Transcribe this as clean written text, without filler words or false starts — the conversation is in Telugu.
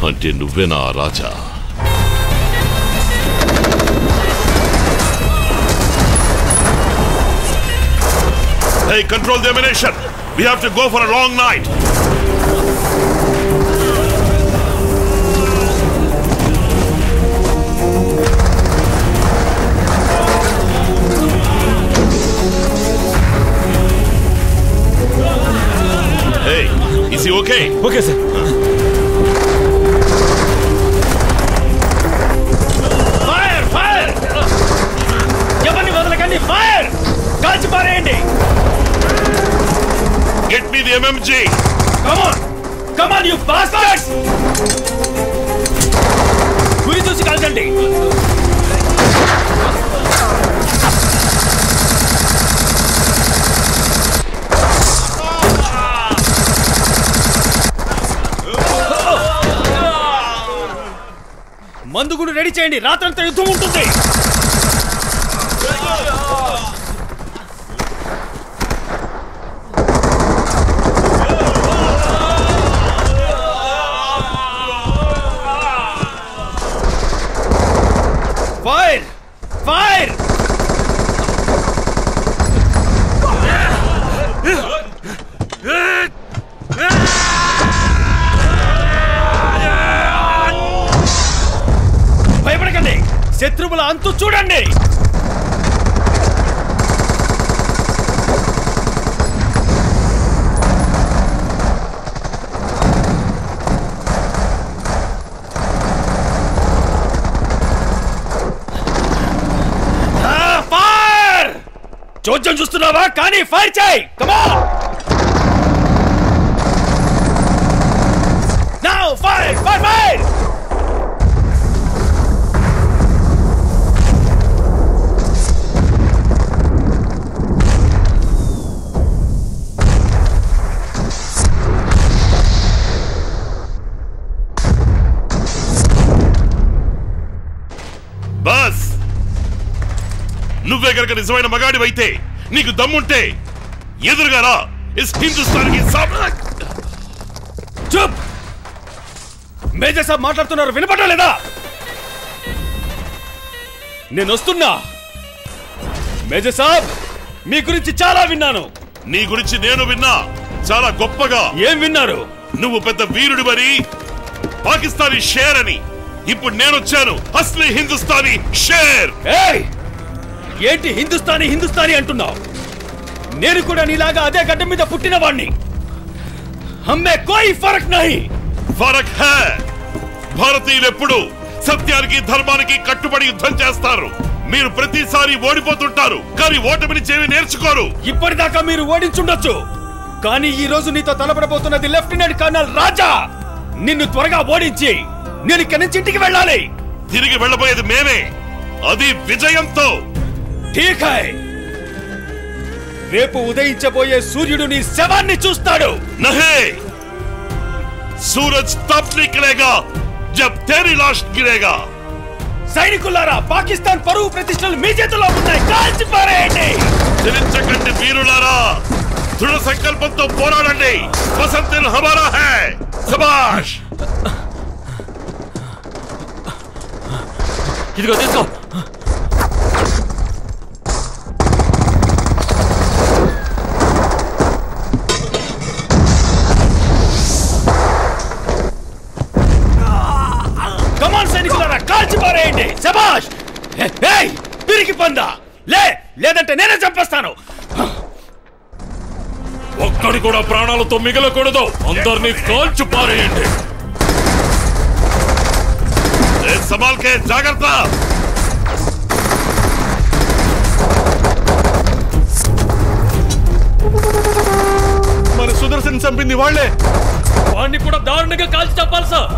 అంటే నువ్వేనా రాజా? Hey, control the ammunition. We have to go for a long night. Hey, is he okay? Okay, sir. Fire! Fire! ఎవరిని వదలకండి! Fire! కాల్చి పారేయండి! Get me the MMG! Come on! Come on, you bastards! గురి చూసి కాల్చండి! మందుగుడు రెడీ చేయండి, రాత్రంతా యుద్ధం ఉంటుంది. ఫైర్ ఫైర్ భయపడకండి, శత్రువుల అంతు చూడండి. చోద్యం చూస్తున్నావా? కానీ ఫైర్ చేయి. Come on now, fire fire fire. Bus, నువ్వే గనక నిజమైన మగాడివైతే, నీకు దమ్ముంటే ఎదురుగా రా. ఇస్ హిందుస్థాన్కి చూప్. మేజర్ సాబ్ మాట్లాడుతున్నారు, వినపడలేదా? నేను వస్తున్నా. మేజర్ సాబ్, మీ గురించి చాలా విన్నాను. నీ గురించి నేను విన్నా, చాలా గొప్పగా. ఏం విన్నారు? నువ్వు పెద్ద వీరుడివని, పాకిస్తానీ షేర్ అని. ఇప్పుడు నేనొచ్చాను, అస్లీ హిందుస్థానీ షేర్. ఏయ్, ఏంటి హిందుస్థానీ హిందుస్థానీ అంటున్నావు? నేను కూడా నీలాగా అదే గడ్డ మీద పుట్టిన వాణ్ణి. హమ్మే కోయి ఫరక్ నహీ. ఫరక్ హై. భారతీయులు ఎప్పుడు సత్యానికి ధర్మానికి కట్టుబడి యుద్ధం చేస్తారు. మీరు ప్రతిసారి ఓడిపోతుంటారు, కానీ ఓటమిని చేవి నేర్చుకోరు. ఇప్పటిదాకా మీరు ఓడించుండొచ్చు, కానీ ఈ రోజు నీతో తలపడబోతున్నది లెఫ్టినెంట్ కర్నల్ రాజా. నిన్ను త్వరగా ఓడించి నేను ఇక్కడి నుంచి ఇంటికి వెళ్ళాలి. తిరిగి వెళ్ళబోయేది మేమే, అది విజయంతో. ఠీక్ హై. రేపు ఉదయించబోయే సూర్యుడు నీ శవాన్ని చూస్తాడు. నహీ, సూరజ్ తబ్ నికలేగా జబ్ తేరీ లాష్ గిరేగా. సైనికులారా, పాకిస్తాన్ పరువు ప్రతిష్టలు మీ చేతిలో ఉన్నాయి, కాల్చి పారేయండి. చలించకండి వీరులారా, దృఢ సంకల్పంతో పోరాడండి. వసంత్ దిన్ హమారా హై. శబాష్. ఇదిగో తీసుకో. కమాన్ సైనికులారా, కాల్చి పారేయండి. శబాష్. తిరిగి పొందా, లేదంటే నేనే చంపేస్తాను. ఒక్కడి కూడా ప్రాణాలతో మిగలకూడదు. అందరినీ కాల్చి పారేయండి. సంభాల్కే, జాగ్రత్త. మరి సుదర్శన్ చంపింది వాళ్లే. వాడిని కూడా దారుణంగా కాల్చి చంపాలి సార్.